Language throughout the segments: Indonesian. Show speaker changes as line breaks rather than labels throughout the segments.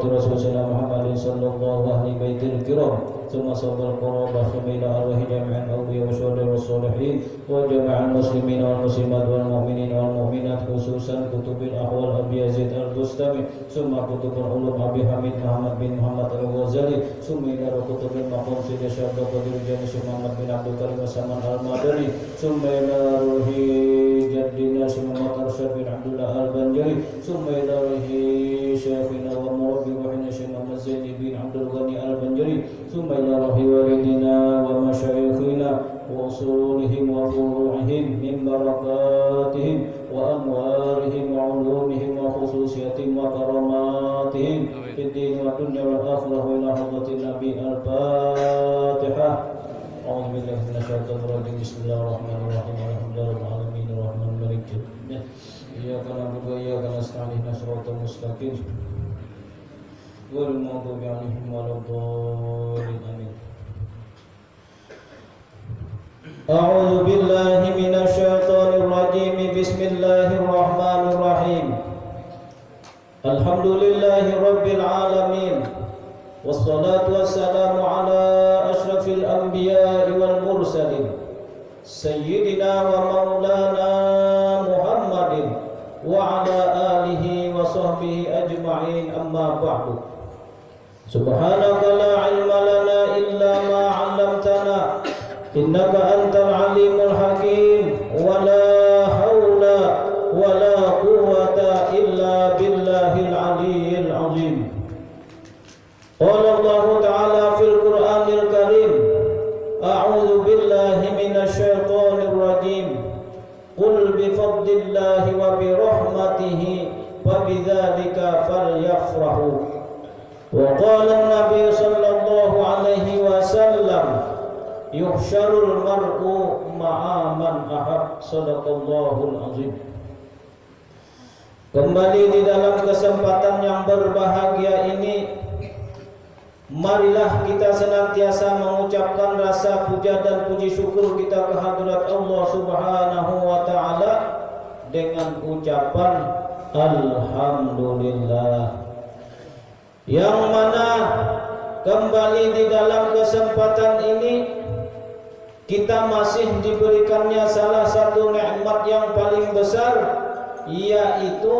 zurriyyati Rasulina Muhammadin sallallahu ahli baitil kiram thumma sabbal qurabah thumma ila arwahi jami'al awliya wa syuhada was salihin wa jami'al muslimin wal muslimat wal mu'minin wal mu'minat khususan kutubil ahwal Abi Yazid al-Bustami thumma kutubul ulum Abi Hamid Muhammad bin Muhammad al-Ghazali thumma ila kutubil maqam Sidi Syekh Qadir Jami Syekh Muhammad bin Abdul Karim Saman al-Madani thumma ila ruhi jaddina Syekh Muhammad Arsyad bin Abdullah al-Banjari thumma ila ruhi syekhina wa murabbi wa Syekh Muhammad Zaini bin Abdul Ghani al-Banjari thumma ila ruhi walidina wa masyayikhina wa usulihim wa furu'ihim min barakatihim wa anwarihim wa ulumihim wa khususiyatihim wa karamatihim fid din wa dunya wal akhirah ila hadratin nabi al-Fatihah. A'udzu billahi minasyaitonir rajim. Bismillahirrahmanirrahim. Alhamdulillahirabbil alamin arrahmanir rahim. Iyyaka na'budu wa iyyaka nasta'in ihdinas siratal mustaqim ghairil maghdubi 'alaihim waladdallin. Amin. A'udzu billahi minasyaitonir rajim. Bismillahirrahmanirrahim. Alhamdulillahi rabbil alamin. Wassalatu wassalamu ala asyrafil anbiya'i wal mursalin sayyidina wa maulana Muhammadin wa ala alihi wa sahbihi ajma'in, amma ba'du. Subhanaka la ilma lana illa ma 'allamtana innaka antal alimul hakim wa la haula wa la quwwata illa billahil aliyyil azim. Qala Allah ta'ala fil Qur'anil Karim, a'udzu billahi minasyaitonir rajim. Qul bi fadlillahi wa bi rahmatihi wa bidzalika falyafrahu. Wa qala an-nabiy sallallahu alaihi wasallam, yuhsyarul mar'u ma'a man ahab. Shadaqallahul azim. Kembali di dalam kesempatan yang berbahagia ini, marilah kita senantiasa mengucapkan rasa puja dan puji syukur kita kehadirat Allah Subhanahu wa taala dengan ucapan alhamdulillah. Yang mana kembali di dalam kesempatan ini kita masih diberikannya salah satu nikmat yang paling besar, yaitu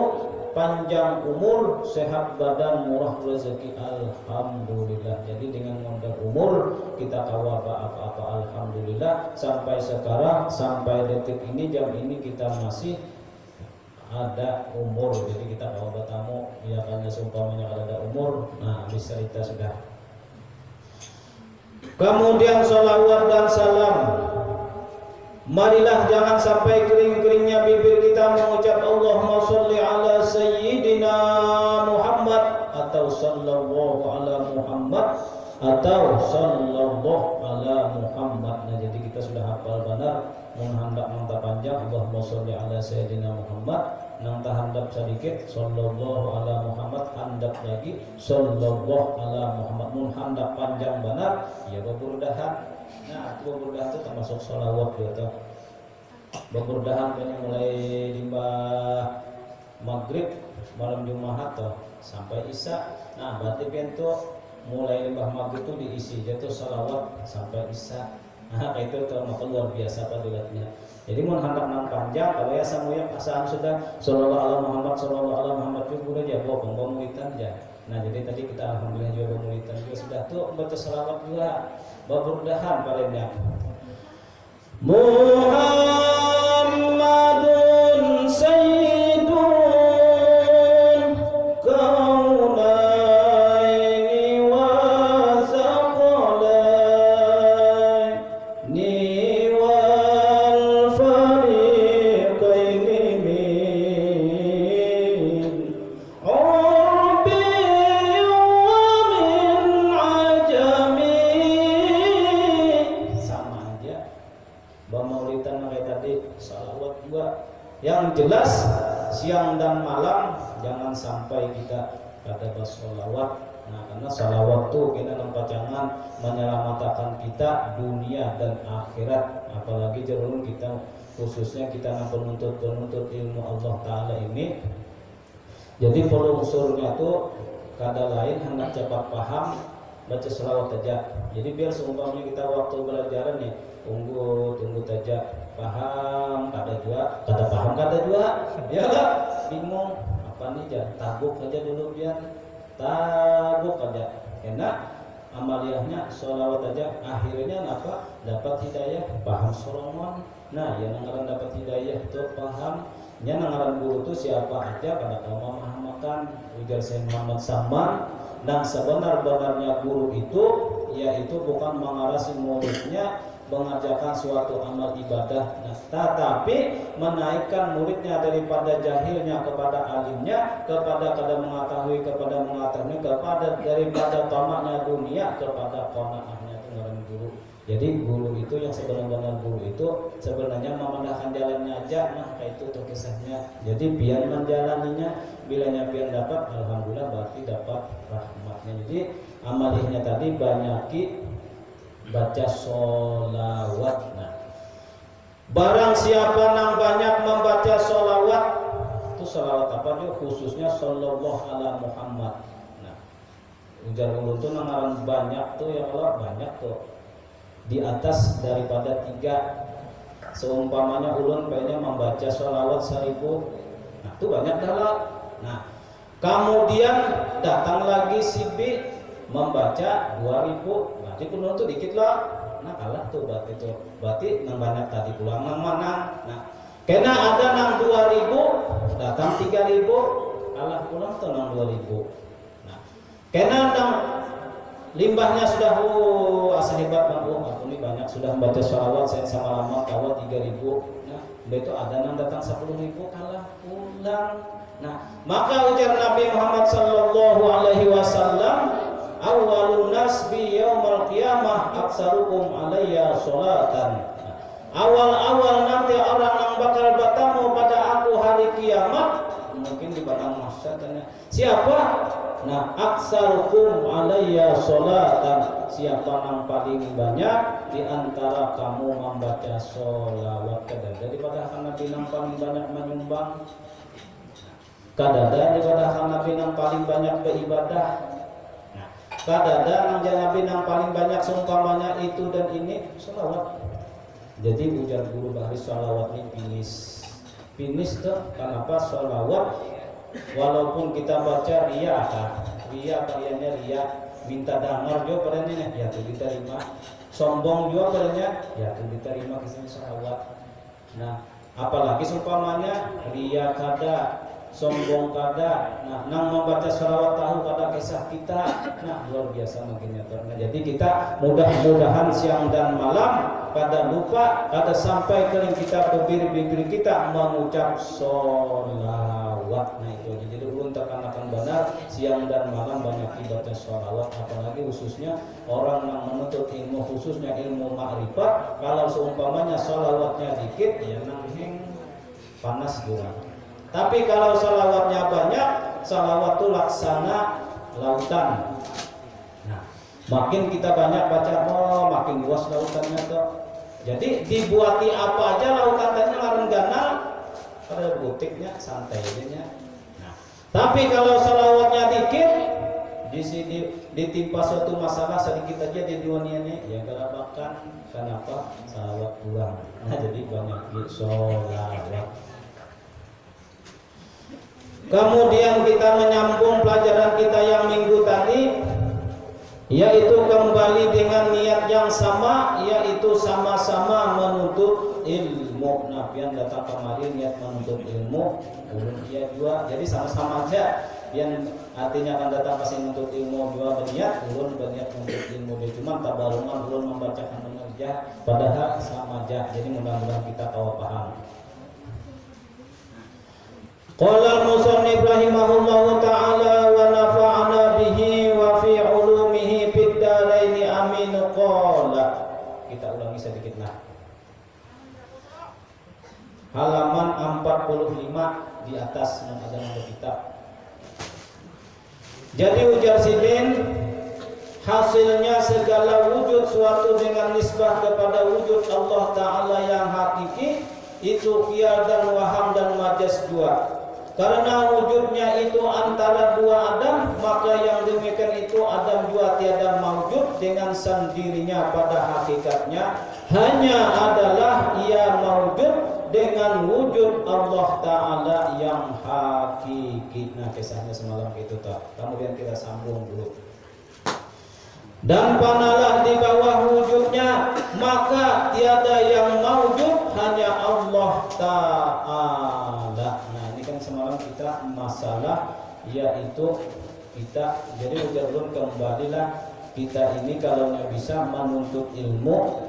panjang umur, sehat badan, murah rezeki. Alhamdulillah. Jadi dengan modal umur kita kawaba apa-apa, alhamdulillah. Sampai sekarang, sampai detik ini, jam ini kita masih ada umur. Jadi kita kawaba tamu, ya karena seumpamanya kalau ada umur, nah bisa kita sudah. Kemudian sholawat dan salam, marilah jangan sampai kering-keringnya bibir kita mengucap Allahumma sholli ala sayyidina Muhammad atau sallallahu ala Muhammad atau sallallahu ala Muhammad. Nah, jadi kita sudah hafal benar. Menghandap nang panjang Allahumma sholli ala sayyidina Muhammad, nang handap sedikit sallallahu ala Muhammad, handap lagi sallallahu ala Muhammad. Mun handap panjang benar ya beburdahan. Nah, beburdahan itu termasuk sholawat gitu. Beburdahan kan mulai limbah maghrib malam Jumat toh sampai isya. Nah, berarti pintu mulai limbah maghrib itu diisi jatuh sholawat sampai isya. Nah, itu termasuk luar biasa fadilatnya. Jadi mun handap nang panjang kalau ya samuya pasaan sudah sallallahu ala Muhammad sallallahu ala Muhammad itu udah jago pemulitan aja. Nah, jadi tadi kita alhamdulillah juga pemulitan juga sudah tuh baca salawat juga beburdahan palingnya. Muhammadun sayyidun kaunaini wa thaqalaini wal fariqaini min urbi wa min ajami. Sama aja bamaulitan kayak tadi salawat juga. Yang jelas siang dan malam jangan sampai kita pada bersolawat. Nah, karena salawat tuh kita nampak jangan menyelamatkan kita dunia dan akhirat. Apalagi jalur kita khususnya kita penuntut ilmu Allah Ta'ala ini. Jadi perlu unsurnya tuh kada lain hendak cepat paham baca selawat aja. Jadi biar seumpamanya kita waktu belajar nih tunggu aja paham kada juga ya lah bingung apa nih ya tabuk aja dulu biar tabuk aja karena amaliyahnya sholawat aja akhirnya apa dapat hidayah paham solomon. Nah yang ngaran dapat hidayah tuh paham nya ngaran guru tuh siapa aja pada kaum memahamkan ujar Syekh Muhammad Saman. Dan sebenar-benarnya guru itu yaitu bukan mengarasi muridnya mengajarkan suatu amal ibadah, tetapi menaikkan muridnya daripada jahilnya kepada alimnya, kepada kada mengetahui kepada mengetahui, kepada daripada tamaknya dunia kepada qanaahnya. Itu ngaran guru. Jadi guru itu yang sebenar-benar guru itu sebenarnya memandangkan jalannya aja. Nah kayak itu tuh kisahnya. Jadi biar menjalaninya, bilanya biar dapat, alhamdulillah berarti dapat rahmatnya. Jadi amalihnya tadi banyaki baca sholawat. Nah, barang siapa yang banyak membaca sholawat, itu sholawat apa dia khususnya sallallahu ala Muhammad. Nah, ujar ulun tuh ngaran banyak tuh ya Allah banyak tuh di atas daripada 3. Seumpamanya ulun pengennya membaca sholawat 1000, nah itu banyak dah. Nah, kemudian datang lagi si B membaca 2000, berarti penuh tuh dikit lah. Nah kalah tuh berarti nang banyak tadi pulang nang mana. Nah kena ada nang 2000 datang 3000 kalah pulang tuh nang 2000. Nah kena nang limbahnya sudah asa hebat bang aku ini banyak sudah membaca sholawat saya sama lama kawat 3000. Nah itu ada nang datang 10.000 kalah pulang. Nah maka ujar Nabi Muhammad sallallahu alaihi wasallam, awwalun nas bi yaumil qiyamah aktsarukum alayya sholatan. Awal-awal nanti orang yang bakal bertemu pada aku hari kiamat, mungkin di padang mahsyar tanya, siapa? Nah, aktsarukum alayya sholatan. Siapa yang paling banyak di antara kamu membaca sholawat kadang daripada Nabi yang paling banyak menyumbang. Kadang daripada Nabi yang paling banyak beribadah. Kadang Nabi yang paling banyak seumpamanya itu dan ini sholawat. Jadi ujar guru bahari sholawat ini finish tuh. Kenapa sholawat? Walaupun kita baca ria kaliannya ria minta damar juga padanya ya tuh diterima, sombong juga padanya ya tuh diterima kisah sholawat. Nah apalagi seumpamanya ria kada sombong kada, nah nang membaca sholawat tahu kada kisah kita, nah luar biasa mungkin ya. Jadi kita mudah-mudahan siang dan malam kada lupa, kada sampai keling kita bibir kita mengucap sholawat. Nah itu jadi ulun tekan-tekan benar siang dan malam banyak ibadah sholawat, apalagi khususnya orang yang menuntut ilmu khususnya ilmu ma'rifat. Kalau seumpamanya sholawatnya dikit ya nang panas juga. Tapi kalau salawatnya banyak, salawat itu laksana lautan. Nah, makin kita banyak baca, makin luas lautannya tuh. Jadi dibuati apa aja lautannya larang ganal, pada butiknya santai aja. Nah, tapi kalau salawatnya dikit, di sini ditimpa suatu masalah sedikit aja di dunianya, ya galabakan. Kenapa? Salawat kurang. Nah, jadi banyak sholawat. Kemudian kita menyambung pelajaran kita yang minggu tadi, yaitu kembali dengan niat yang sama, yaitu sama-sama menuntut ilmu. Nah, yang datang kemarin niat menuntut ilmu, ulun dia juga, jadi sama-sama aja. Yang artinya akan datang pasti menuntut ilmu juga berniat, ulun berniat menuntut ilmu. Dia cuma tabarungan ulun membacakan mengerja, padahal sama aja. Jadi mudah-mudahan kita tahu paham. Qala al-musannif rahimahullahu ta'ala wa nafa'ana bihi wa fi ulumihi fid dharain amin. Qala, kita ulangi sedikit nah. Halaman 45 di atas yang ada di kitab. Jadi ujar sidin, hasilnya segala wujud suatu dengan nisbah kepada wujud Allah Ta'ala yang hakiki itu khiyal dan waham dan majas dua. Karena wujudnya itu antara dua adam, maka yang demikian itu Adam juga tiada maujud dengan sendirinya pada hakikatnya, hanya adalah ia maujud dengan wujud Allah Ta'ala yang hakiki. Nah, kisahnya semalam itu tak. Kemudian kita sambung dulu. Dan panalah di bawah wujudnya, maka tiada yang maujud, hanya Allah Ta'ala. Nah, ini kan semalam kita masalah, yaitu kita, jadi ujarun kembalilah kita ini kalau bisa menuntut ilmu,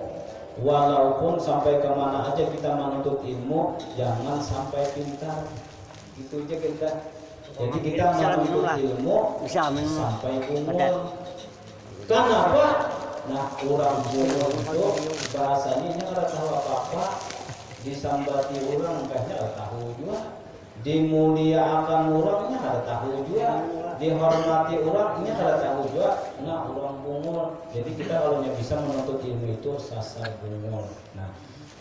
walaupun sampai kemana aja kita menuntut ilmu, jangan sampai pintar. Itu aja kita. Jadi kita menuntut ilmu sampai umur. Kenapa? Nah, orang umur itu bahasanya nggak tahu apa-apa, disambati orang kayaknya nggak tahu juga, dimuliakan orangnya nggak tahu juga, dihormati orangnya nggak tahu juga. Nah, orang umur. Jadi kita kalau bisa menuntut ilmu itu sasar umur. Nah,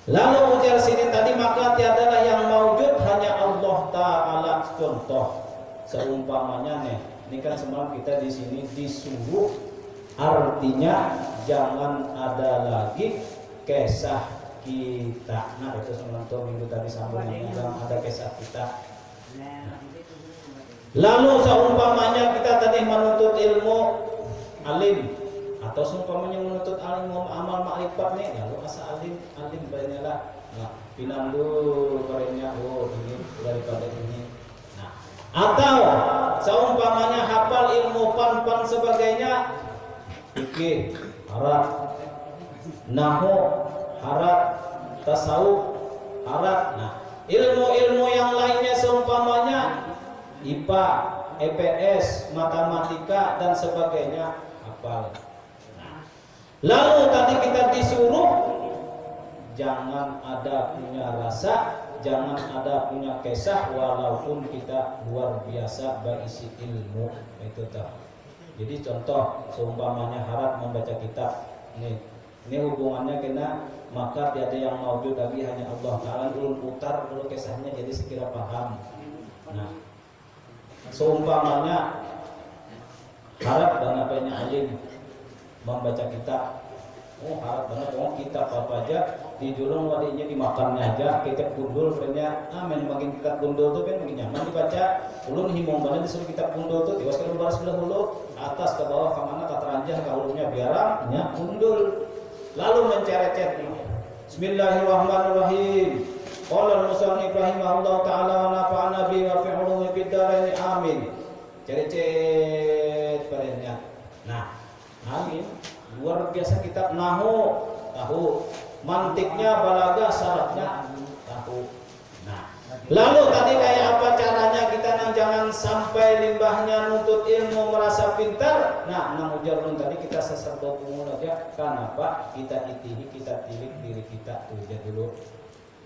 lalu ujar sini tadi, maka tiadalah yang maujud, hanya Allah Ta'ala. Contoh seumpamanya nih, ini kan semalam kita di sini disuruh, artinya jangan ada lagi kisah kita. Nah, itu semalam tuh minggu tadi sambungnya, jangan ada kisah kita. Nah, lalu seumpamanya kita tadi menuntut ilmu alim, atau seumpamanya menuntut ilmu amal makrifat nih, lalu asa alim banyak lah. Nah, pinandu kerennya, oh ini daripada ini. Nah, atau seumpamanya hafal ilmu pan sebagainya, fikih, harat, nahu, harat, tasawuf, harat. Nah, ilmu-ilmu yang lainnya seumpamanya IPA, EPS, matematika dan sebagainya hafal. Lalu tadi kita disuruh jangan ada punya rasa, jangan ada punya kisah, walaupun kita luar biasa berisi ilmu. Itu tak. Jadi contoh seumpamanya harap membaca kitab, ini hubungannya kena, maka tiada yang maujud lagi, hanya Allah Ta'ala. Ulun putar dulu kisahnya jadi sekira paham. Nah, seumpamanya harap dan apanya alim membaca kitab, oh harap banget, oh kitab apa aja di julung wadinya dimakannya aja, kitab gundul sebenarnya, main makin kitab gundul tuh kan makin nyaman dibaca. Ulun himbong banget disuruh kitab gundul tuh, tiwas kalau balas belah hulu atas ke bawah kemana kataranjah kaulnya biarnya gundul, lalu menceret-ceret. Bismillahirrahmanirrahim. Qala al-musannif rahimahullah ta'ala wa nafa'ana bi wa fi ulumi fid dharain amin. Ceret-ceret padanya. Nah, amin. Luar biasa kitab nahu, tahu. Mantiknya, balaga, syaratnya tahu. Nah, lalu tadi kayak apa caranya kita jangan sampai limbahnya nuntut ilmu merasa pintar. Nah, nang ujarun tadi kita seserta umur aja. Kenapa? Kita itihi, kita tilik diri kita tuh aja dulu.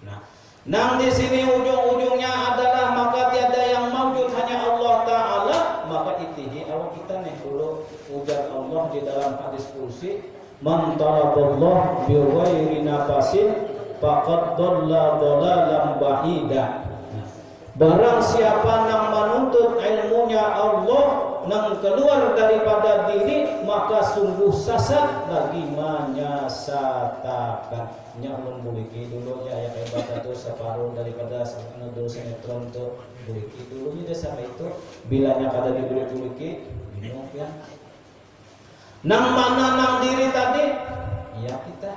Nah, nang di sini ujung-ujungnya adalah maka tiada yang maujud, hanya Allah Ta'ala. Maka itihi awak kita nih dulu ujar Allah di dalam hadis kursi, man talaballah bi ghairi nafasin faqad dhalla dhalalan ba'ida. Barang siapa yang menuntut ilmunya Allah nang keluar daripada diri, maka sungguh sesat lagi menyesatkan. Nya ulun buliki dulu ya hebat itu separuh daripada dulu sinetron tuh buliki dulu nya sampai itu bilanya kada diberi buliki bingung ya. Nang mana nang diri tadi? Ya kita.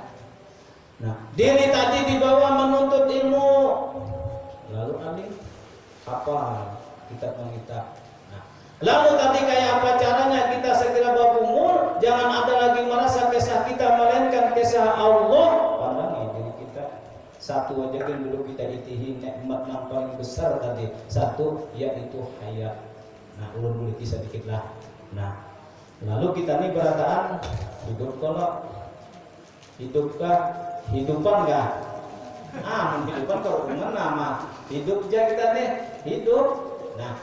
Nah, diri tadi dibawa menuntut ilmu. Lalu alim apa kitab mengitab. Nah, lalu tadi kayak apa caranya kita segera berumur, jangan ada lagi merasa kisah kita melainkan kisah Allah. Pandangi diri kita. Satu aja kan dulu kita itihi nikmat yang paling besar tadi. Satu yaitu hayat. Nah, ulun boleh kisah dikit lah. Nah, lalu kita nih berataan hidup kalau hidupkah hidupan enggak? Hidupan kalau nama hidup aja kita nih hidup. Nah,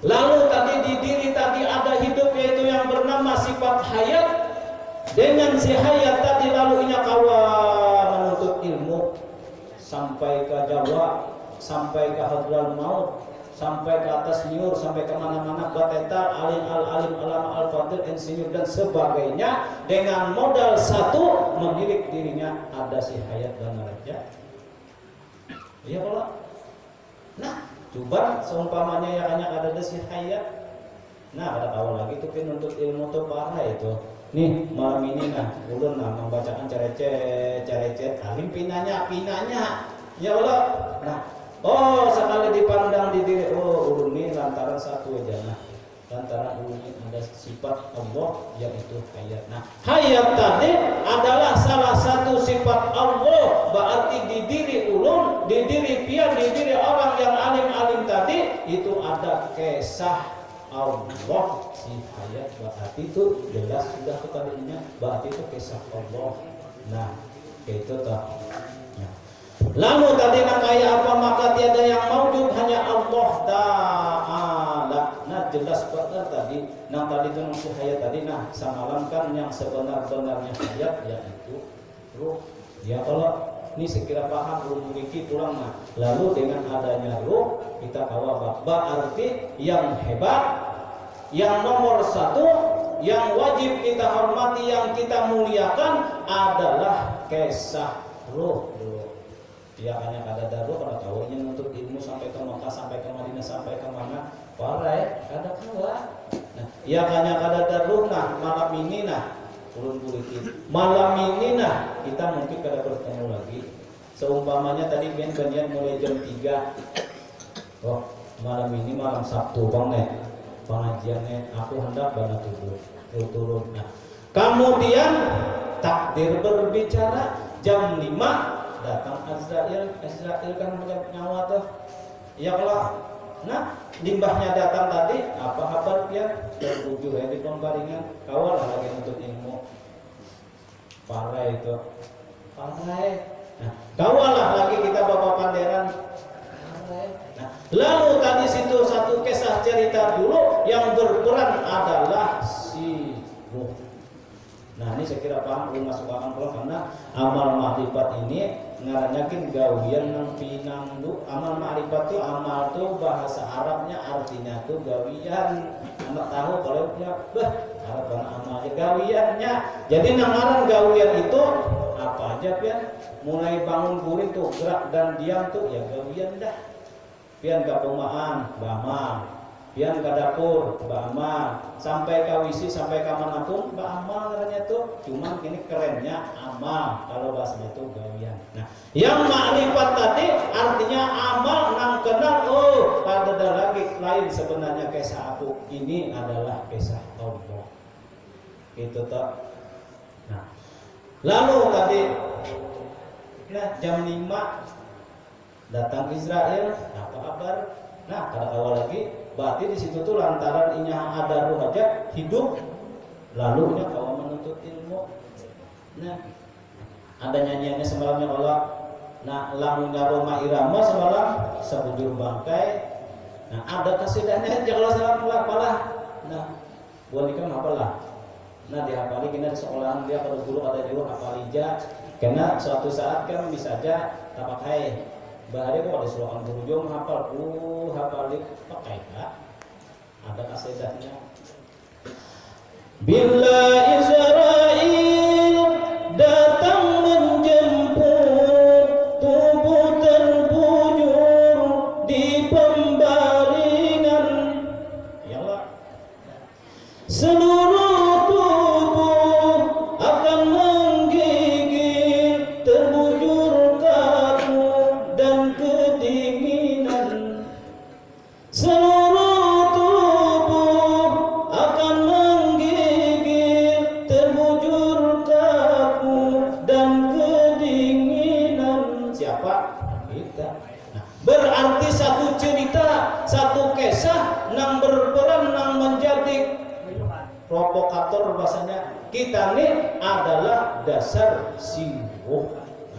lalu tadi di diri tadi ada hidup, yaitu yang bernama sifat hayat. Dengan si hayat tadi lalu inya kawa menuntut ilmu sampai ke Jawa, sampai ke hadral maut, sampai ke atas nyur, sampai kemana-mana, batetar, alim al-alim, alama al-fadil, insinyur dan sebagainya, dengan modal satu, mendidik dirinya ada si hayat dan raja. Iya kalau, nah coba seumpamanya yang hanya ada si hayat, nah ada awal lagi tuh nuntut ilmu tuh parah itu. Nih malam ini nah, ulun nah membacakan carecet, alim pinanya, ya Allah. Nah, oh sekali dipandang di diri, oh ulun ini lantaran satu aja nah, lantaran ulun ini ada sifat Allah yaitu hayat. Nah, hayat tadi adalah salah satu sifat Allah, berarti di diri ulun, di diri pian, di diri orang yang alim-alim tadi itu ada kesah Allah. Si hayat berarti itu jelas sudah kepadanya, berarti itu kisah Allah. Nah itu tak. Nah. Lalu tadi nak kayak apa, maka tiada yang maujud hanya Allah Ta'ala. Nah jelas banget tadi. Nah tadi itu si hayat tadi. Nah samalam kan yang sebenar-benarnya hayat yaitu ruh. Ya kalau ini sekira paham ruh memiliki tulang. Nah lalu dengan adanya ruh kita kawal berarti yang hebat, yang nomor satu, yang wajib kita hormati, yang kita muliakan adalah kesah ruh. Ya hanya kada daru kada tahu ini untuk ilmu sampai ke Mekah, sampai ke Madinah, sampai ke mana? Parai kada kawa. Nah, ya hanya kada daru nah malam ini nah ulun politik. Malam ini nah kita mungkin kada bertemu lagi. Seumpamanya tadi banyak mulai jam 3. Oh, malam ini malam Sabtu Bang pengajiannya aku hendak bana turun. Nah, kemudian takdir berbicara jam 5 datang Azrail kan punya nyawa tuh. Ya kalau nah limbahnya datang tadi apa kabar dia tertuju di pembaringan kawal lagi untuk ilmu parah itu parah. Nah, kawalah lagi kita bapak panderan. Nah, lalu tadi situ satu kisah cerita dulu yang berperan adalah si ruh. Nah ini saya kira paham belum masuk akal karena amal ma'rifat ini ngaranyakin gawian nang pinangdu. Amal ma'rifat itu amal tuh bahasa Arabnya artinya tuh gawian. Anak tahu kalau punya Arab amalnya gawiannya. Jadi namaran gawian itu apa aja pian? Mulai bangun guring tuh gerak dan diam tuh ya gawian dah. Pian ke perumahan, bama. Pian ke dapur, bama. Sampai ke WC, sampai ke manapun, bama katanya tuh. Cuma ini kerennya amal. Kalau bahasanya tuh gawian. Nah, yang makrifat tadi artinya amal nang kenal. Oh, ada lagi lain sebenarnya kisah aku. Ini adalah kisah Allah. Itu tak. Nah, lalu tadi, nah jam 5 datang Israel, apa kabar? Nah, pada awal lagi, berarti di situ tuh lantaran inya ada ruh aja hidup, lalu nya kau menuntut ilmu. Nah, ada nyanyiannya semalamnya Allah. Nah, lamunya Roma Irama semalam sebujur bangkai. Nah, ada kasidahnya kalau salah apalah. Nah, buat ikan apalah. Nah, dihafali kena di sekolahan dia pada guru ada juru hafalija. Karena suatu saat kan bisa aja tak pakai. Bahari kok ada suruhan berujung hafal, hafalik pakai kak. Ada kasedahnya. Bila Israel datang menjemput tubuh terbujur di pembaringan, ya Allah. Seluruh tubuh akan menggigil terbujur kaku dan kedinginan. Seluruh tubuh akan menggigil terbujur kaku dan kedinginan. Siapa? Kita. Nah, berarti satu cerita, satu kisah nang berperan nang menjadi provokator bahasanya kita nih adalah dasar si ruh.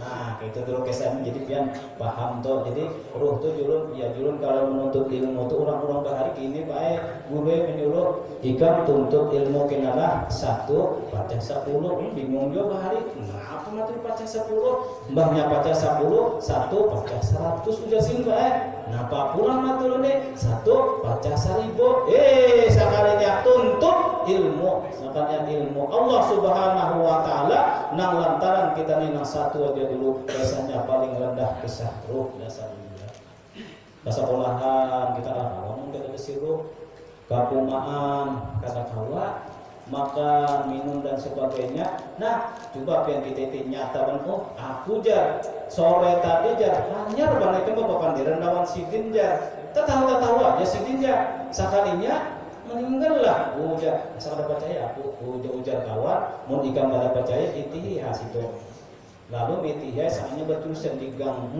Nah, itu dulu kesannya jadi pian paham tuh. Jadi ruh tuh julun kalau menuntut ilmu tuh orang-orang bahari kini baik guru menyuruh jika tuntut ilmu kenalah 1 baca 10 bingung juga bahari. Nah, apa materi baca 10? Mbahnya baca 10, 1 baca 100 udah sih baik. Nah, apa pulang materi nih? 1 baca 1000. Sekalinya tuntut ilmu, sekalinya ilmu Allah Subhanahu wa taala nang lantaran kita nih nang 1 aja dulu biasanya paling rendah kisah ruh dasarnya. Sekolahan kita ngomong kita disuruh kapumaan kata kawa makan minum dan sebagainya. Nah, coba pian kita nyata ban aku jar sore tadi jar hanya balik ke bapak direndawan sidin jar. Tahu aja sidin jar sakalinya meninggal lah ujar asal ada percaya aku ujar kawan mau ikan pada percaya itihas itu lalu itihas hanya bertulisan di gang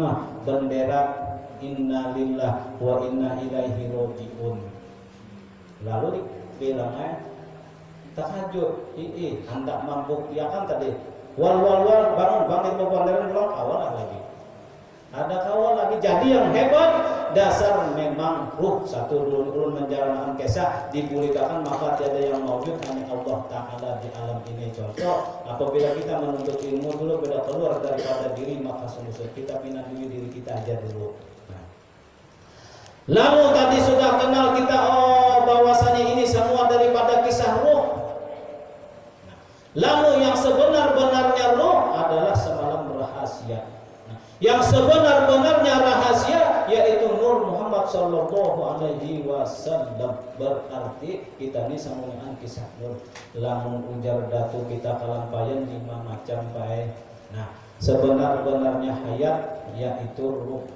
bendera innalillah wa inna ilaihi rajiun lalu dibilangnya tahajud hendak mampu ya kan tadi wal bangun bangkit bebandaran pulang awal lagi ada kawal lagi jadi yang hebat dasar memang ruh satu ulun menjalankan kisah dipulihkan maka tiada yang maujud hanya Allah Ta'ala di alam ini. Contoh apabila kita menuntut ilmu dulu beda keluar daripada diri maka sungguh kita pindah diri kita aja dulu. Lalu tadi sudah kenal kita bahwasanya ini semua daripada kisah ruh. Lalu yang sebenar-benarnya ruh adalah semalam rahasia. Yang sebenar-benarnya rahasia yaitu Nur Muhammad Sallallahu Alaihi Wasallam. Berarti kita ini samungan kisah Nur. Lamun ujar datu kita kalampayan 5 macam baik. Nah, sebenar-benarnya hayat yaitu ruh.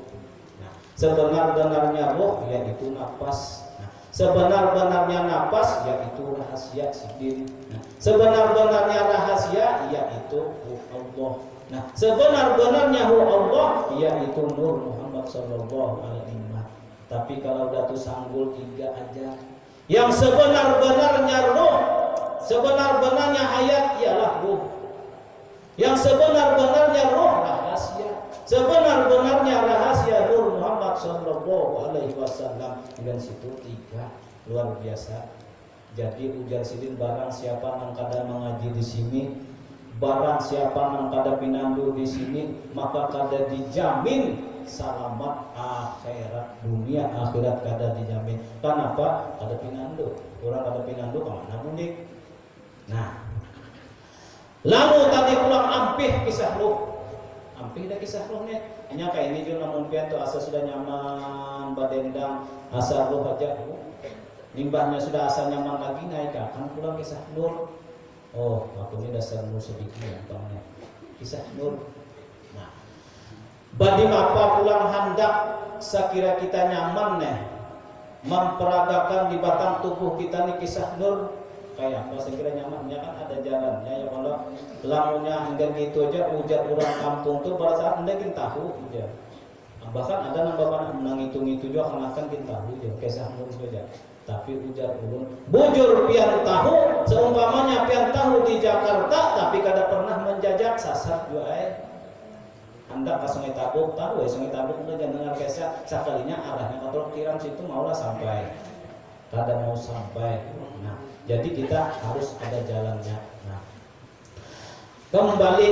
Nah, sebenar-benarnya ruh yaitu nafas. Nah, sebenar-benarnya nafas yaitu rahasia sidin. Nah, sebenar-benarnya rahasia yaitu Allah. Nah, sebenar-benarnya Allah yaitu Nur Muhammad Sallallahu Alaihi Wasallam. Tapi kalau datu sanggul 3 aja. Yang sebenar-benarnya ruh, sebenar-benarnya hayat ialah ruh. Yang sebenar-benarnya ruh rahasia. Sebenar-benarnya rahasia Nur Muhammad Sallallahu Alaihi Wasallam. Dan situ 3 luar biasa. Jadi ujar sidin barang siapa yang kadang mengaji di sini. Barang siapa yang kada pinandu di sini maka kada dijamin selamat akhirat dunia akhirat kada dijamin. Kenapa? Kada pinandu. Orang kada pinandu kemana mudik. Nah, lalu tadi pulang ampih kisah ruh. Ampih dah kisah ruhnya. Hanya kayak ini juga namun pian tu asa sudah nyaman badendang asa ruh aja. Limbahnya sudah asa nyaman lagi naik akan pulang kisah nur. Oh, aku ini dasar nur sedikit ya, kisah nur. Nah, badi apa pulang hendak sekira kita nyaman nih memperagakan di batang tubuh kita nih kisah nur kayak apa sekira nyamannya kan ada jalannya ya kalau lamunya hingga gitu aja ujar orang kampung tuh pada saat anda kita tahu aja. Bahkan ada nambahan menghitung itu juga akan kita tahu aja kisah nur saja. Tapi ujar ulun bujur pian tahu seumpamanya pian tahu di Jakarta tapi kada pernah menjajak sasar juga hendak ke Sungai Tabuk tahu Sungai Tabuk udah jangan dengar kisah sekalinya arahnya kontrol kiram situ maulah sampai kada mau sampai. Nah, jadi kita harus ada jalannya. Nah, kembali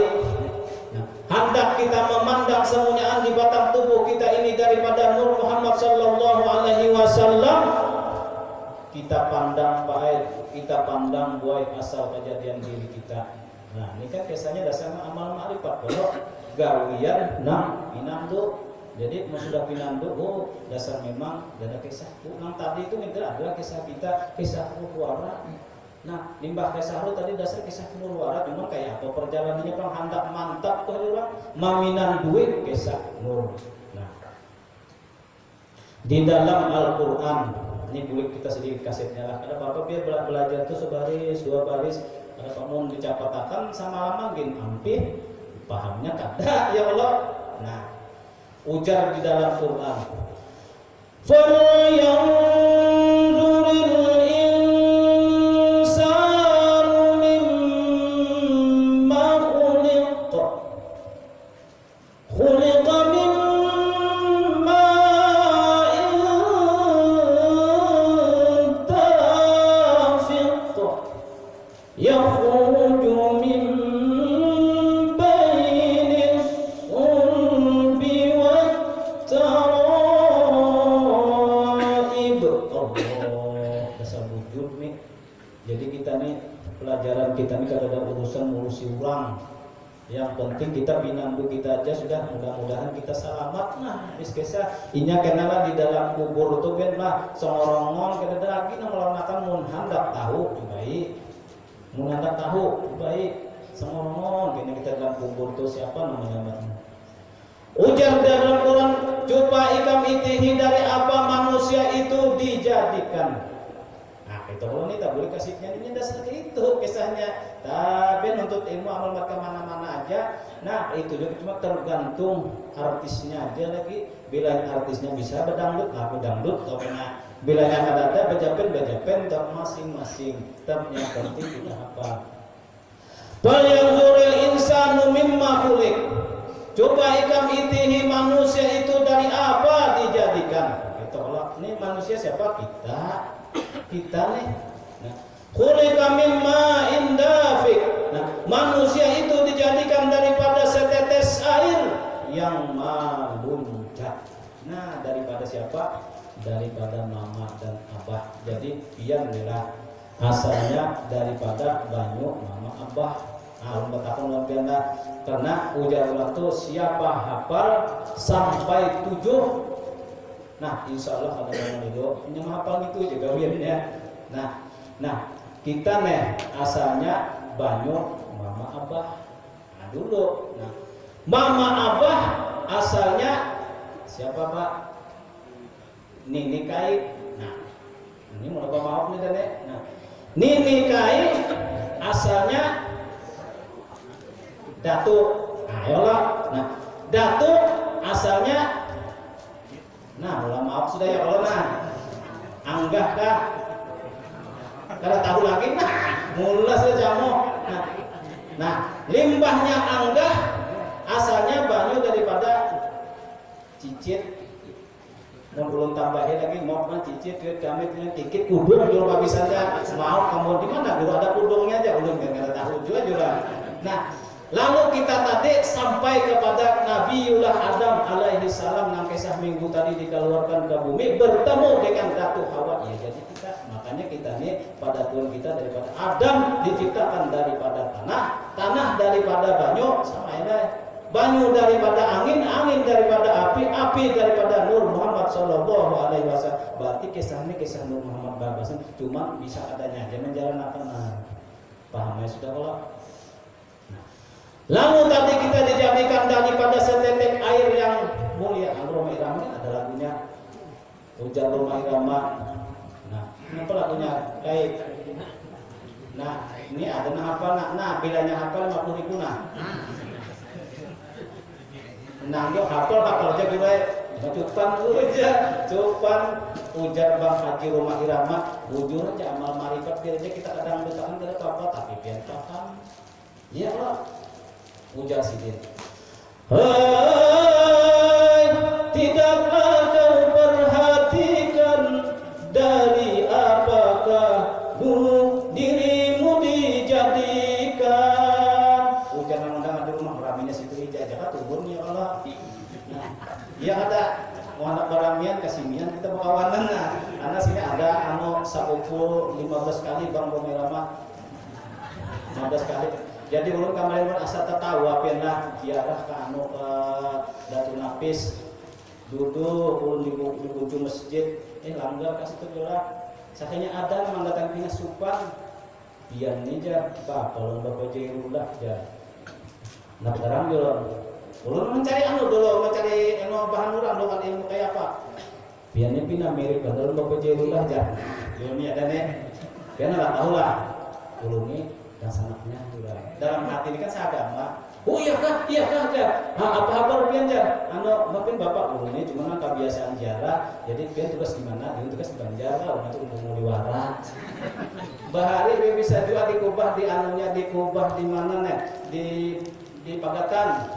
hendak kita memandang semuanya di batang tubuh kita ini daripada Nur Muhammad Sallallahu Alaihi Wasallam. Kita pandang baik, kita pandang buai asal kejadian diri kita. Nah, ini kan biasanya dasarnya amal ma'rifat. Kalau gawian nang pinandu, jadi sudah pinandu, dasar memang ada kisah. Nang tadi itu mitra adalah kisah kita, kisah ruwara. Nah, limbah kisah tadi dasar kisah ruwara, cuma kayak apa perjalanannya kan hendak mantap tuh orang, maminan duit kisah nur. Nah, di dalam Al-Quran. Ini boleh kita sedikit kasetnya lah. Ada bapak biar belajar tuh sebaris, 2 baris. Ada kamu dicapatakan sama lama gini ampih. Pahamnya kada ya Allah. Nah, ujar di dalam Quran. Falyanzuril insanu mimma khuliqa. sujud nih. Jadi kita nih pelajaran kita nih kada ada urusan ngurusi orang. Yang penting kita binandu kita aja sudah, mudah-mudahan kita selamat. Nah, iskesa inya kenalah di dalam kubur itu ben lah songorongon kada ada lagi nang mun hendak tahu baik. Mun hendak tahu baik songorongon kene kita dalam kubur itu siapa namanya? Ujar dalam Quran, "Coba ikam itihi dari apa manusia itu dijadikan." Nah, itu kalau ini tak boleh kasihnya ini dasar itu kisahnya. Tapi untuk ilmu amal maka mana-mana aja. Nah, itu juga cuma tergantung artisnya aja lagi. Bila artisnya bisa berdangdut, nah berdangdut. Karena bila yang ada bejapen, tak masing-masing. Tapi yang penting kita apa? Bal yanzuril insanu mimma khuliq. Coba ikam itihi manusia itu dari apa dijadikan? Kita Allah, ini manusia siapa? Kita nih. Nah, khuliqa mimma indafik. Nah, manusia itu dijadikan daripada setetes air yang meluncat. Nah, daripada siapa? Daripada mama dan abah. Jadi pian adalah asalnya daripada banyu mama abah. Nah, bertakun lampiana karena ujar Allah itu siapa hafal sampai 7. Nah, insya Allah kalau yang itu ini hafal itu juga biar ya. Nah, kita nih asalnya banyu mama abah. Nah dulu, nah mama abah asalnya siapa Pak? Nini Kai. Nah, ini mau apa maaf nih Dane. Nah, Nini Kai asalnya Datuk. Nah, ayolah. Nah, Datuk asalnya. Nah, maaf sudah ya Allah. Nah, Anggah dah. Kada tahu lagi. Nah, mula saja mau. Nah, limbahnya Anggah asalnya banyu daripada cicit. Dan belum tambahin lagi mau kan cicit, kami punya kikit kudung dulu bisa saja. Mau kamu di mana? Dulu ada kudungnya aja, ulun kan kada tahu juga. Nah, lalu kita tadi sampai kepada Nabiullah Adam alaihi salam yang kisah minggu tadi dikeluarkan ke bumi bertemu dengan Datu Hawa. Ya, jadi makanya kita nih pada Tuhan kita daripada Adam diciptakan daripada tanah daripada banyu sama ini. Banyu daripada angin daripada api daripada Nur Muhammad Sallallahu Alaihi Wasallam. Berarti kisah Nur Muhammad Babasan cuma bisa adanya aja menjalankan. Paham ya sudah kalau. Lalu tadi kita dijadikan daripada setetek air yang mulia. Roma Irama ada lagunya. Ujar Roma Irama. Nah, kenapa lagunya kayak? Nah, ini ada hafal. Nah, bilanya hafal 50.000 nah. Nah, yo hafal aja gue. Cupan ujar Bang Haji Roma Irama. Bujur aja amal marifat biar aja kita kadang bertahan tidak apa-apa tapi biar paham. Iya Allah. Ujar Sidin. Hai, tidaklah kau perhatikan dari apakah dirimu dijadikan. Ujar nang di rumah raminya situ ijazah turun ya Allah. Ya ada anak baramian kesinian kita berkawanan nah. Karena sini ada sakupu 15 kali Bang Romerama 15 kali. Jadi ulun kemarin asa tahu apianlah ziarah ke ke Datu Nafis duduk ulun di ujung masjid langgar kasih tu gerak sakanya ada memang datang pina supan biar ni jar kalau bapak Jairullah jar nak terang ulun mencari mencari bahan orang dengan ilmu kayak apa biar ni pina mirip kalau bapak Jairullah jar ilmu ada nih biar nak tahu lah ulun ni dan sanaknya juga dalam hati ini kan seagama. Oh iya kah aja. Apa rupiah aja. Mungkin bapak ini cuma kebiasaan ziarah. Jadi dia tugas di mana? Dia tugas di Banjar. Orang itu untuk muliwara. Bahari dia bisa juga dikubah di dikubah di mana nih? Di Pagatan.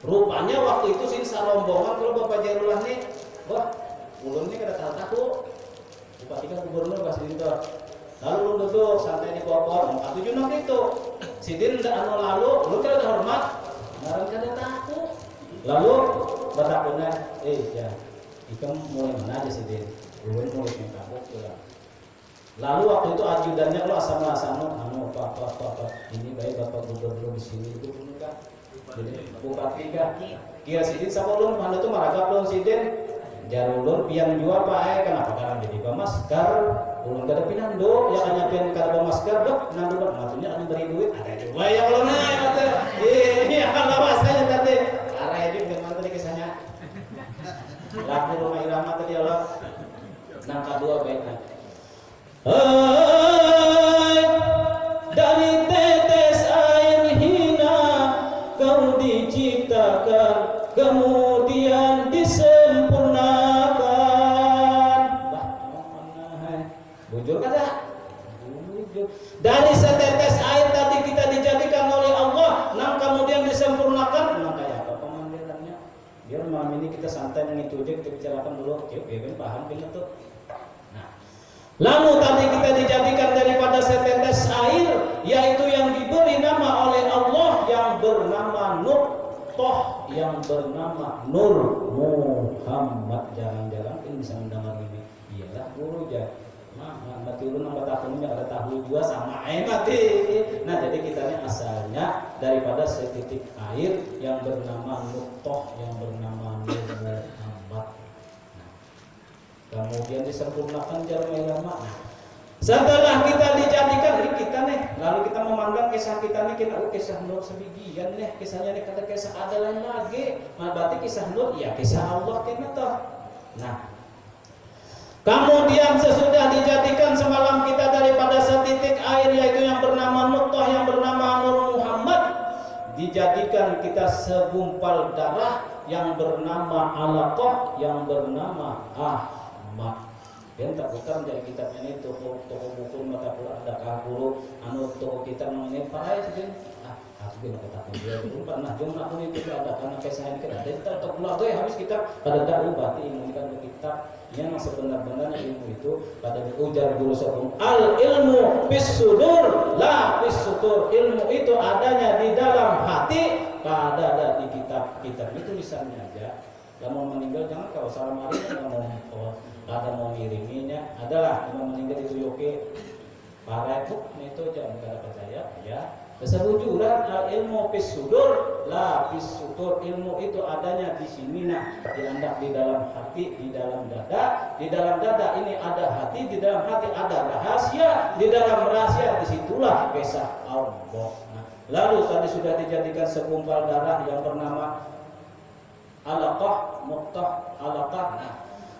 Rupanya waktu itu sini sarombongan kalau bapak Jairullah nih. Wah, ulun ini kada tahu. Bupati kan gubernur pas itu. Lalu lu duduk santai di kokor, mau tujuh nak itu. Sidin tidak lalu, lu tidak hormat, barang kada takut. Lalu bertakutnya, ya, ikam mulai mana aja Sidin? Ulun mulai mengkabuk juga. Lalu waktu itu ajudannya lo asal-asal pak, ini baik bapak gubernur di sini itu kan, jadi bupati kan, kia sidin sama ulun, mana tuh maragap ulun sidin, jarulun pian jual pak kenapa karena jadi pemaskar, ulun kada pinando, ya kanya pian kada pemaskar dok, nandu dok, maksudnya anu beri duit, ada juga yang ulun ada, iya kalau bahasanya tadi, arah ini bagaimana tadi kisahnya, laku rumah irama tadi Allah, nangka dua baiknya. Dari tetes air hina kau diciptakan, kemudian disempurnakan. Bujur kada? Bujur. Dari setetes air tadi kita dijadikan oleh Allah, nang kemudian disempurnakan. Nang kayak apa pemanggilannya? Biar malam ini kita santai mengitu aja, kita bicarakan dulu. Oke, paham kan tuh? Lalu tadi kita dijadikan daripada setetes air, yaitu yang diberi nama oleh Allah yang bernama Nutfah, yang bernama Nur Muhammad. Jangan-jangan ini bisa mendengar ini. Iyalah guru ya. Mati ulun nambah tahunnya ada tahu juga sama mati. Nah jadi kita ini asalnya daripada setitik air yang bernama Nutfah, yang bernama Nur Muhammad. Kemudian disempurnakan jalan ulama. Setelah kita dijadikan ini kita nih, lalu kita memandang kisah kita nih, kita kisah Nur sebigian nih, kisahnya nih kata kisah ada lain lagi. Berarti kisah Nur ya kisah Allah kita toh. Nah, kemudian sesudah dijadikan semalam kita daripada setitik air yaitu yang bernama Nutfah, yang bernama Nur Muhammad, dijadikan kita segumpal darah yang bernama Alaqah, yang bernama Ahmad. Dan tak bukan dari kitabnya ini toko buku mata pula ada kahulu anu toko kita mengenai para itu aku nak kata dia dulu pernah jom aku ini tidak ada karena kisah ini kan ada kita tak pula tuh habis kita pada dakwah berarti ilmu kan kitab yang sebenar-benarnya ilmu itu pada ujar guru sebelum al ilmu bis sudur la bis sutur. Ilmu itu adanya di dalam hati, pada ada di kitab itu tulisannya aja. Kalau mau meninggal jangan kau salam hari mau ada mau ngiriminya adalah mau meninggal itu yoke para itu jangan kada percaya ya. Keseluruhan ilmu fis sudur la fis sutur. Ilmu itu adanya di sini nah, diandak di dalam hati, di dalam dada. Di dalam dada ini ada hati, di dalam hati ada rahasia, di dalam rahasia disitulah kisah Allah. Nah, lalu tadi sudah dijadikan segumpal darah yang bernama Alaqah, Muqtah, Alaqah. Nah,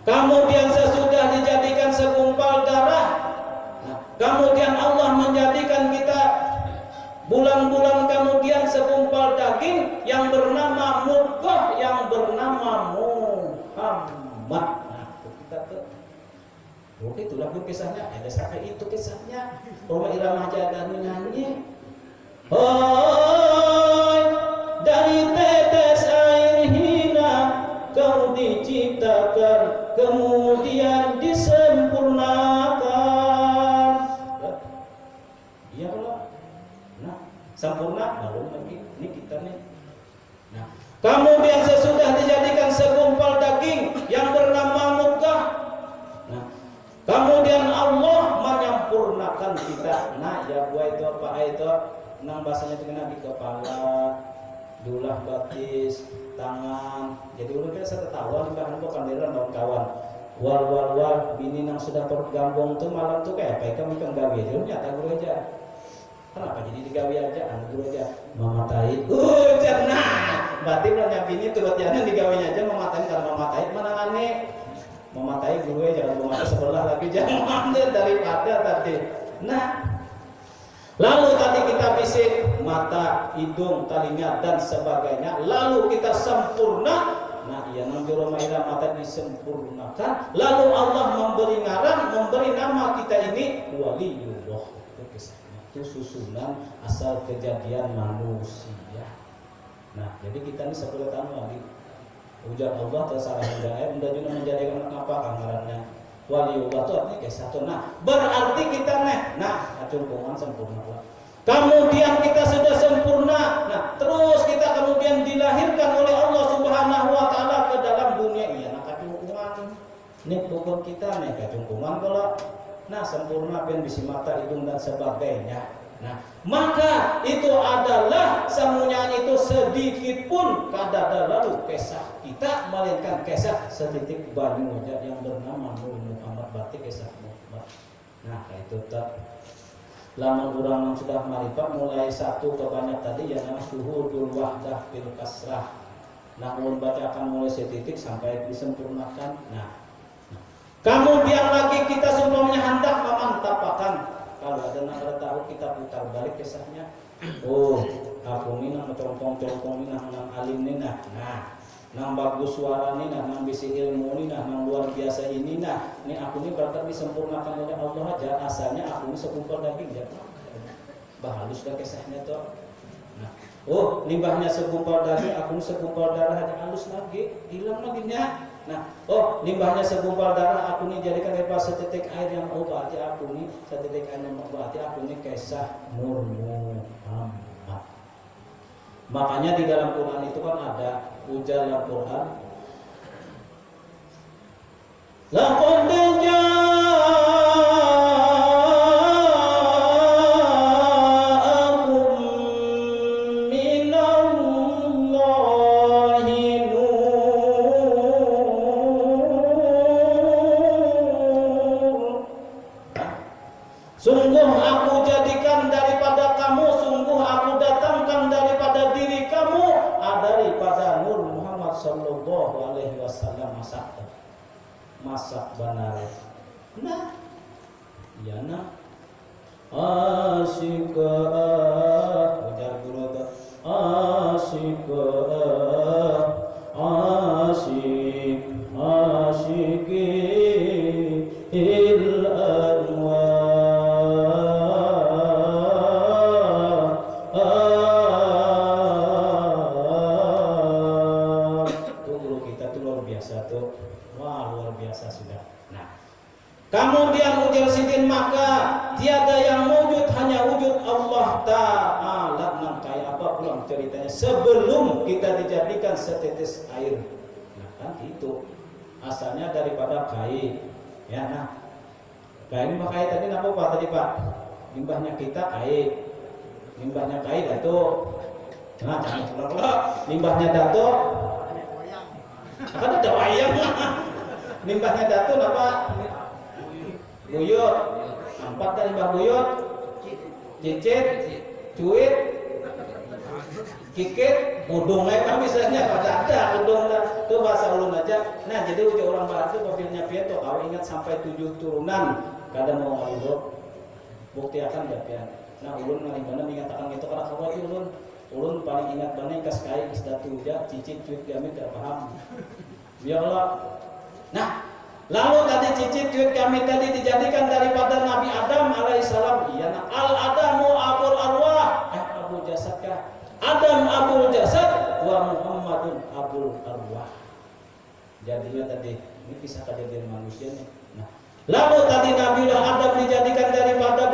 kemudian sesudah dijadikan segumpal darah, nah, kemudian Allah menjadikan kita bulan-bulan kemudian segumpal daging yang bernama Mudghah, yang bernama Muhammad. Nah, kita tuh oke, itulah kisahnya. Ada sampai itu kisahnya. Roma irama jaga nyanyi. Oh, dari tetes air hina kau diciptakan, kemudian disempurnakan. Iya kalau, nah sempurna baru lagi ini kita nih. Nah, kemudian sesudah dijadikan segumpal daging yang bernama Mudghah. Nah, kemudian Allah menyempurnakan kita. Nah, ya gua itu apa itu? Nang bahasanya itu kena di kepala, dulah batis, tangan. Jadi ulun kita setawan bahan kok kandiran daun kawan. Wal bini nang sudah pergambung tuh malam tuh kayak apa kami kan gawe aja nyata guru aja. Kenapa jadi digawe aja anu guru aja mematai. Nah, berarti belanja bini tuh batiannya digawenya aja mematai karena mematai mana aneh. Mematai guru aja jangan mematai sebelah lagi jangan ambil daripada tadi. Nah, lalu tadi kita bisik mata, hidung, telinga dan sebagainya. Lalu kita sempurna. Nah, iya nanjuro maila mata disempurnakan. Lalu Allah memberi ngaran, memberi nama kita ini Waliullah. Itu kisahnya. Itu susunan asal kejadian manusia. Nah, jadi kita ini 10 tahun lagi. Ujar Allah tersalah hidayah, juga menjadikan apa anggarannya. Waliullah itu artinya kayak satu. Nah, berarti kita acungkungan sempurna. Kemudian kita sudah sempurna. Nah, terus kita kemudian dilahirkan oleh Allah Subhanahu wa taala ke dalam dunia. Iya, nah acungkungan. Ini pokok kita nih acungkungan kalau Nah, sempurna pen bisi mata, hidung dan sebagainya. Nah, maka itu adalah semuanya itu sedikit pun kadada lalu kisah kita, melainkan kisah setitik banyu yang bernama Nur Muhammad berarti kisah Muhammad. Nah, itu tak lamun urang sudah marifat mulai satu ke banyak tadi yang namanya syuhudul wahdah bil kasrah. Nah, ulun bacakan mulai setitik sampai disempurnakan. Nah, kemudian lagi kita semuanya hendak memantapakan. Kalau ada nak tahu kita putar balik kisahnya. Oh, aku ini nang congkong ini nang alim ini nah. Nang bagus suara ini nah, nang bisi ilmu ini nah, nang luar biasa ini nah. Ini aku ini berkat disempurnakan oleh Allah aja. Asalnya aku ini sekumpul daging ya. Bahalus dah kisahnya tuh. Nah, oh, limbahnya segumpal daging, aku ini segumpal darah aja halus lagi, hilang lagi nya. Nah, oh, limbahnya segumpal darah, aku ini jadikan lepas setetek air yang berarti aku ini setetek air yang berarti aku ini kisah Nur Muhammad. Makanya di dalam Quran itu kan ada ujar dalam Quran. Laqad sungguh aku jadikan daripada kamu, sungguh aku datangkan daripada diri kamu, daripada Nur Muhammad sallallahu alaihi wasallam masak benar. Nah, ya nah. Asyika ujar guru tu. Asyika asyiki il kemudian ujar sidin maka tiada yang wujud hanya wujud Allah Ta'ala. Nah, kayak apa pulang ceritanya sebelum kita dijadikan setetes air. Nah, kan itu asalnya daripada kain. Ya, nah kain mah kain tadi nama apa tadi Pak? Limbahnya kita kain. Limbahnya kain dato. Nah, jangan pulang. Limbahnya dato. Ada wayang. Limbahnya dato apa? Buyut, empat dari limbah buyut, cicit, cuit, kikit, udung kan misalnya pada ada udung itu bahasa ulun aja. Nah jadi ujar orang barat itu profilnya piento kalau ingat sampai 7 turunan kadang mau ngalido bukti akan ya. Nah ulun ngaling mana mengatakan itu karena khawatir ulun paling ingat mana yang kaskai kisdatu uja cicit cuit kami tidak paham. Ya Allah. Nah lalu tadi cicit cuit kami tadi dijadikan daripada Nabi Adam alaihissalam. Iya, nah, al-Adamu abul arwah. Abul jasad kah? Adam abul jasad wa Muhammadun abul arwah. Jadinya tadi ini kisah kejadian manusia nih. Nah, lalu tadi Nabi Adam dijadikan daripada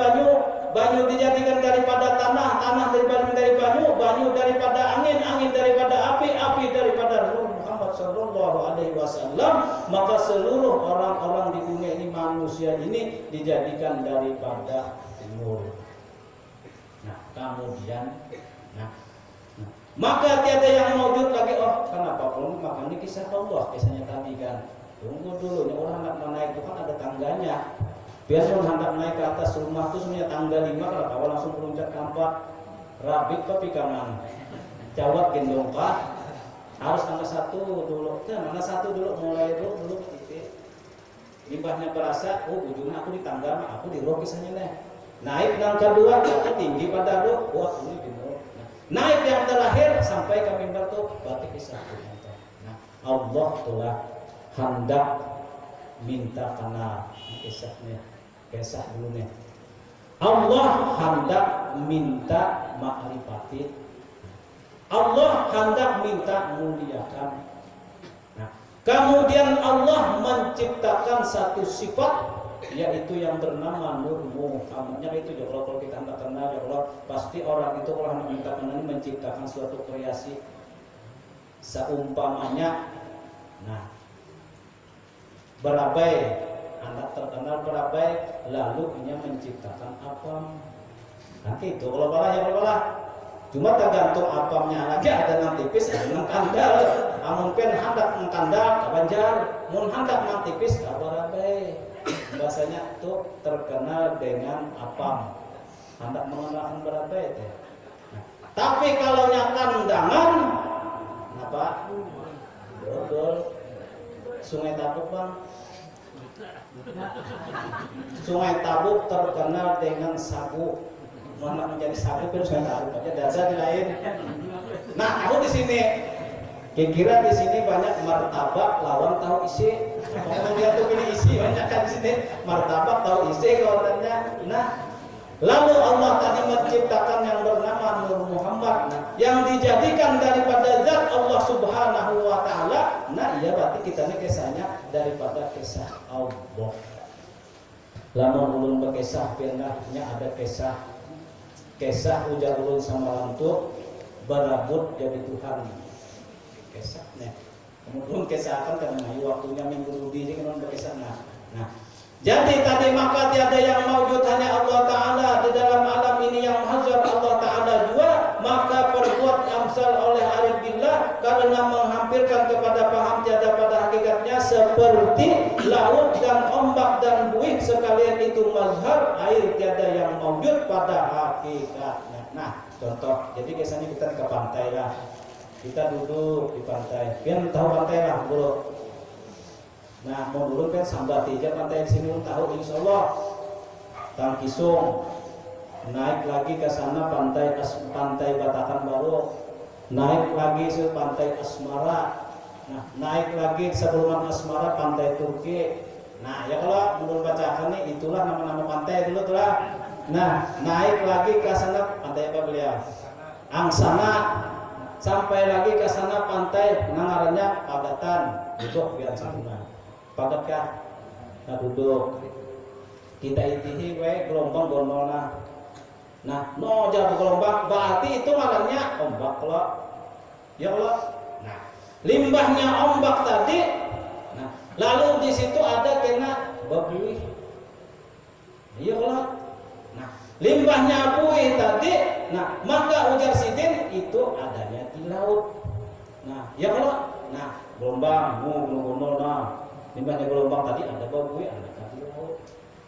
banyu dijadikan daripada tanah dari banyu daripada angin daripada api daripada Nur Muhammad sallallahu alaihi wasallam. Maka seluruh orang-orang di dunia ini manusia ini dijadikan daripada nur. Nah, kemudian maka tiada yang mewujud lagi. Oh, kenapa pun makanya kisah Allah kisahnya tadi kan. Tunggu dulu, ini orang hendak naik itu kan ada tangganya. Biasa orang hendak naik ke atas rumah itu sebenarnya tangga 5 kalau awal langsung meloncat ke 4. Rabit tapi kanan. Jawab gendong Pak. Harus tangga 1 dulu. Mana 1 dulu mulai dulu titik. Limbahnya berasa, oh ujungnya aku di tangga, aku di roh kisahnya nih. Naik yang kedua, aku tinggi pada roh, wah ini di roh. Naik yang terakhir sampai ke mimbar tuh batik kisah. Nah, Allah telah hendak minta kenal kisahnya. Kisah dulu nih. Allah hendak minta makrifati. Allah hendak minta muliakan. Nah, kemudian Allah menciptakan satu sifat yaitu yang bernama Nur Muhammadnya itu ya Allah. Kalau kita hendak kenal ya Allah, pasti orang itu kalau hendak minta kenal menciptakan suatu kreasi seumpamanya. Nah, berabai Anda terkenal berabai, lalu ia menciptakan apam. Nanti itu kalau balah ya kalau balah. Cuma tergantung apamnya lagi, ada yang tipis, ada yang kandal. Amun pen handak mengkandal, banjar. Mun handak nang tipis, berabai. Bahasanya itu terkenal dengan apam. Handak mengenalkan berabai itu. Nah, tapi kalau kandangan, apa? Dodol. Sungai Tabuk bang. Sungai Tabuk terkenal dengan sagu. Mana menjadi sagu pun Sungai Tabuk aja dasar lain. Nah, aku di sini kira di sini banyak martabak lawan tahu isi. Kalau lihat tuh ini isi banyak kan di sini martabak tahu isi katanya. Nah, lalu Allah tadi menciptakan yang bernama Nur Muhammad, yang dijadikan daripada zat Allah Subhanahu wa taala. Nah, iya berarti kita ini kisahnya daripada kisah Allah. Lamun ulun berkisah pindahnya ada kisah ujar ulun sama lantuk berabut jadi Tuhan. Kisahnya. Kemudian kisahkan karena waktunya minggu ludi ini kan berkisah. Nah, jadi tadi maka tiada yang maujud hanya Allah Ta'ala di dalam alam ini yang hazar Allah Ta'ala jua, maka perbuat amsal oleh arif billah karena menghampirkan kepada paham tiada pada hakikatnya seperti laut dan ombak dan buih sekalian itu mazhar air tiada yang maujud pada hakikatnya. Nah, contoh, jadi biasanya kita ke pantai lah, kita duduk di pantai, biar tahu pantai lah dulu. Nah, mau dulu kan sambat tiga pantai di sini tahu insya Allah Tangkisung, naik lagi ke sana pantai Batakan Baru, naik lagi ke pantai Asmara, nah naik lagi sebelum Asmara pantai Turki. Nah ya kalau menurut bacakan nih itulah nama-nama pantai dulu tuh lah. Nah naik lagi ke sana pantai apa beliau? Angsana, sampai lagi ke sana pantai namanya Padatan, duduk biar sempurna. Padat kah? Nah duduk. Kita itihi we gelombang gondolna. Nah, no jauh gelombang berarti itu malahnya ombak lo. Ya Allah. Nah, limbahnya ombak tadi. Nah, lalu di situ ada kena babuih. Ya Allah. Nah, limbahnya buih tadi. Nah, maka ujar sidin itu adanya di laut. Nah, ya Allah. Nah, gelombang, gondolna. Limbahnya gelombang tadi ada buih, ada di laut.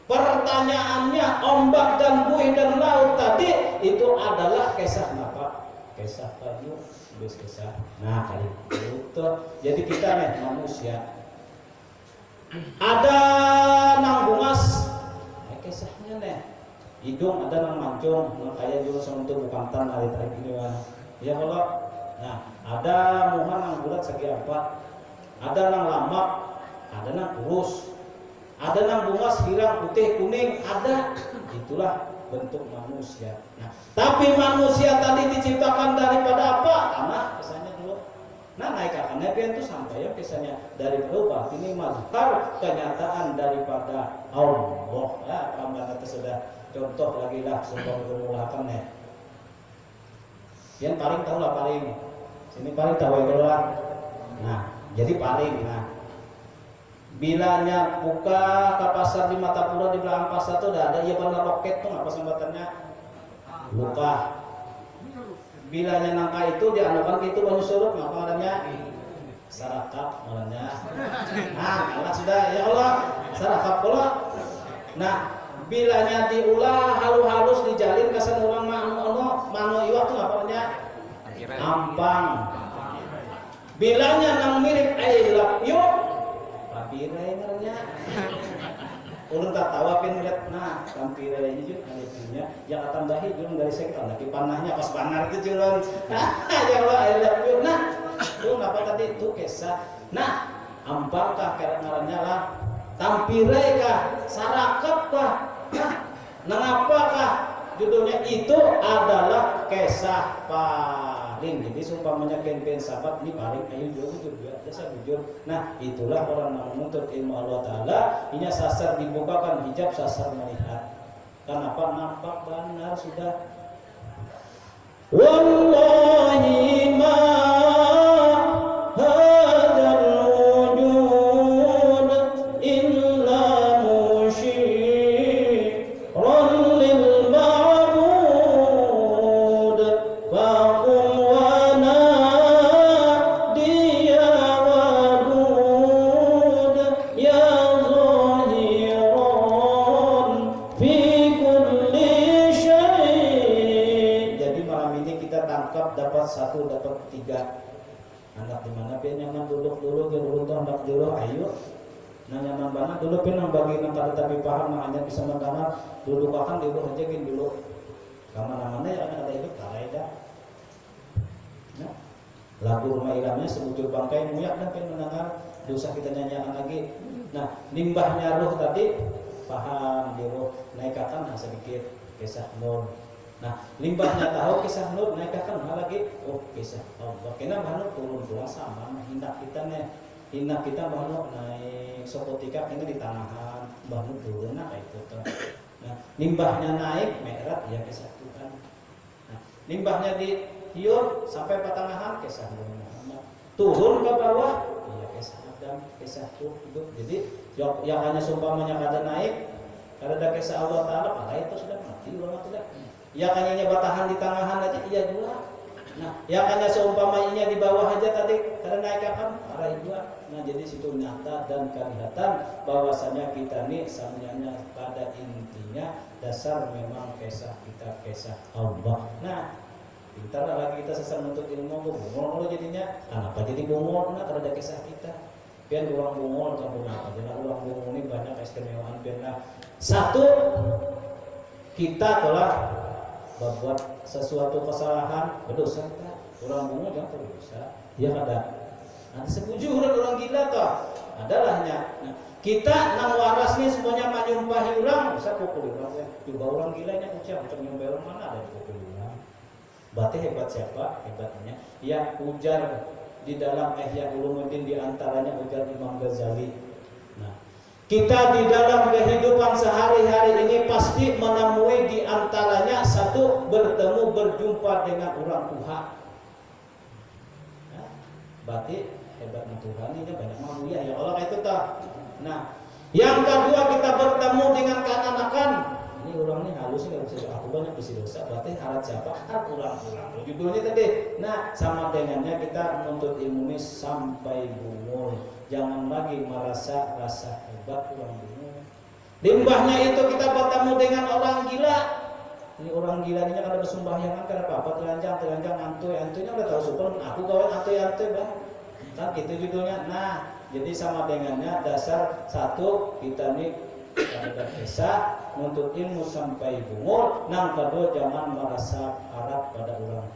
Pertanyaannya ombak dan buih dan laut tadi itu adalah kisah apa? Kisah kayu, kisah. Nah kali itu. Jadi kita nih manusia. Ada nang bungas, kisahnya nih. Hidung ada nang mancung, nang kaya juga sama itu bukan tan hari ini mah. Ya kalau, nah ada muha nang bulat segi apa? Ada nang lamak. Ada nang kurus, ada nang bungas hirang putih kuning, ada. Itulah bentuk manusia. Nah, tapi manusia tadi diciptakan daripada apa? Tanah, kisahnya dulu. Nah, naik akannya itu sampai ya kisahnya dari berubah. Ini mazhar kenyataan daripada Allah. Ya, kamar itu sudah contoh lagi lah sebab bermulakan ya. Yang paling tahu lah paling. Sini paling tahu ya keluar. Nah, jadi paling. Nah, bilanya buka ke pasar di Matapura di belakang pasar tuh udah ada iya benar roket tuh apa sambatannya luka. Bilanya nangka itu dianukan gitu banyak suruh ngapa adanya sarakap malahnya. Nah kalau sudah ya Allah sarakap pula. Nah bilanya diulah halus-halus dijalin ke senurang mano iwak tuh apa namanya ampang. Bilanya nang mirip love you Kampirai namanya. Ulun tak tahu apa ngeliat nah kampirai ini juga ada punya yang tambahi julun dari sektor lagi panahnya pas panar itu julun. Ya Allah I love you. Nah itu apa tadi itu kisah. Nah ampang kah ngarannya lah tampirai kah sarakap kah nangapa kah judulnya itu adalah kisah paling. Jadi sumpamanya kempen sahabat ini paling ayo jujur ya dasar jujur. Nah itulah orang yang menuntut ilmu Allah Ta'ala. Ini sasar dibukakan hijab sasar melihat. Kenapa nampak benar sudah. Wallahi ma hadzal wujud illa tangkap dapat 1 dapat 3 anak di mana pian nyaman duduk dulu dulu hendak dulu ayo nah nyaman banget dulu pian nang bagi nang kada tapi paham makanya bisa mengana duduk akan dulu aja gin dulu kamana-mana ya ada hidup kalai dah nah lagu rumah ilamnya sebujur bangkai muyak dan pian mendengar dosa kita nyanyian lagi nah limbahnya roh tadi paham di roh naikkan sedikit kisah nur. Nah, limbahnya tahu kisah nur naikkan lagi kisah Allah. Kena bahnu turun sama hindak kita bahnu naik sokotika ini di tanahan bahnu turun kayak itu tuh. Nah, limbahnya naik merat ya kisah Tuhan. Nah, limbahnya di hiur sampai pertengahan kisah Muhammad. Turun ke bawah ya kisah Adam, kisah hidup. Jadi yang hanya sumpamanya kada naik kada ada kisah Allah Ta'ala, itu sudah mati ulama tidak. Ya kayaknya batahan di tangahan aja iya juga. Nah, ya kayaknya seumpamanya di bawah aja tadi karena naik akan arah juga. Nah, jadi situ nyata dan kelihatan bahwasanya kita nih sebenarnya pada intinya dasar memang kisah kita kisah Allah. Nah, pintar lagi kita sesat menuntut ilmu bungol jadinya. Kenapa jadi bungol? Nah, terhadap kisah kita. Pian ulang bungol atau apa? Jadi ulang bungol ini banyak keistimewaan pian. Nah, satu kita telah berbuat sesuatu kesalahan berdosa kita orang bunga jangan berdosa dia kada ada setuju orang gila toh adalahnya nah, kita nang warasnya semuanya menyumpahi orang bisa pukul orang ya juga orang gila ini ucap nyumpahi orang mana ada pukul orang berarti hebat siapa hebatnya ya ujar di dalam Ihya Ulumuddin diantaranya ujar Imam Ghazali. Kita di dalam kehidupan sehari-hari ini pasti menemui di antaranya satu bertemu berjumpa dengan orang Tuhan. Ya, berarti hebatnya Tuhan ini banyak manusia ya Allah itu tak. Nah, yang kedua kita bertemu dengan kekanakan. Ini orang ini halus nggak bisa aku banyak bisa dosa. Berarti harap siapa? Harap orang-orang. Judulnya tadi. Nah, sama dengannya kita menuntut ilmu ini sampai umur. Jangan lagi merasa rasa hebat orang bingung. Limbahnya itu kita bertemu dengan orang gila. Ini orang gila ini kan ada bersembahyangan karena apa? Telanjang antuy-antuynya udah tahu super. Aku kawan antuy-antuy bang. Kan gitu judulnya. Nah, jadi sama dengannya dasar satu kita nih ada kisah menuntut ilmu sampai umur. Nang kedua jangan merasa harap pada orang.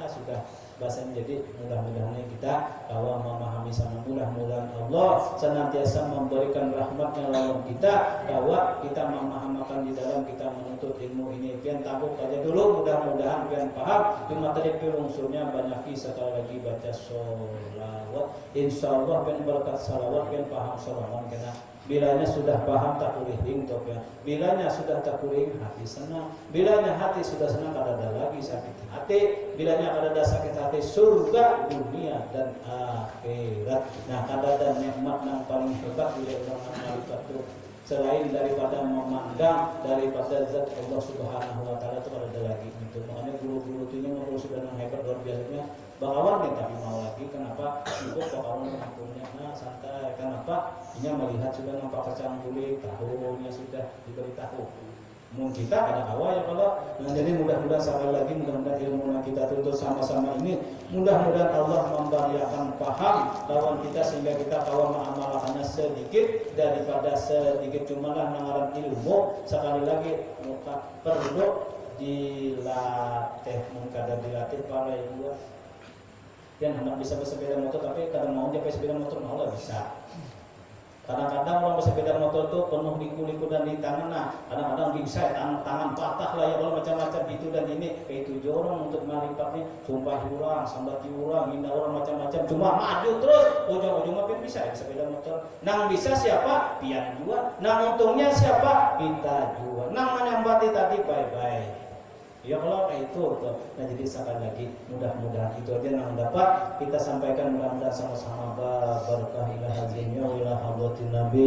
Sudah bahasanya jadi mudah-mudahan kita bahwa memahami sama mudah-mudahan Allah senantiasa memberikan rahmatnya lawan kita bahwa kita memahamakan di dalam kita menuntut ilmu ini pian tabuk aja dulu mudah-mudahan pian paham cuma tadi unsurnya banyak sekali lagi baca sholawat insyaallah pian berkat salawat pian paham sholawat kena bilanya sudah paham tak kuring topnya bilanya sudah tak kuring hati senang bilanya hati sudah senang kada ada lagi sakit hati bilanya kada ada sakit hati surga dunia dan akhirat nah kada ada nikmat yang paling hebat bila orang malaikat itu selain daripada memandang daripada zat Allah Subhanahu wa taala itu ada lagi itu makanya guru-guru itu yang sudah hebat luar biasanya bakawan nih tapi mau lagi kenapa cukup bakawan mengaturnya nah santai kenapa ini melihat sudah nampak kacang kulit tahunya sudah diberitahu mungkin kita ada awal ya kalau nah, jadi mudah-mudahan sekali lagi mudah-mudahan ilmu yang kita tuntut sama-sama ini mudah-mudahan Allah memberikan paham lawan kita sehingga kita tahu mengamalkannya sedikit daripada sedikit cumalah nangaran ilmu sekali lagi muka perlu dilatih mengkadar dilatih para ibu yang anak bisa bersepeda motor tapi kadang mau dia sepeda motor mau lah bisa kadang-kadang orang bersepeda motor itu penuh liku-liku dan di tangan nah kadang-kadang bisa tangan patah lah ya kalau macam-macam itu dan ini kayak itu orang untuk maripatnya sumpah orang sambati orang hina orang macam-macam cuma maju terus ujung-ujungnya pun bisa ya sepeda motor nang bisa siapa pian juga nang untungnya siapa kita juga nang menyambati tadi bye-bye ya Allah kayak itu tuh. Nah jadi sekali lagi mudah-mudahan itu aja yang dapat kita sampaikan mudah-mudahan sama-sama berkah ila hazimnya ila hadratin nabi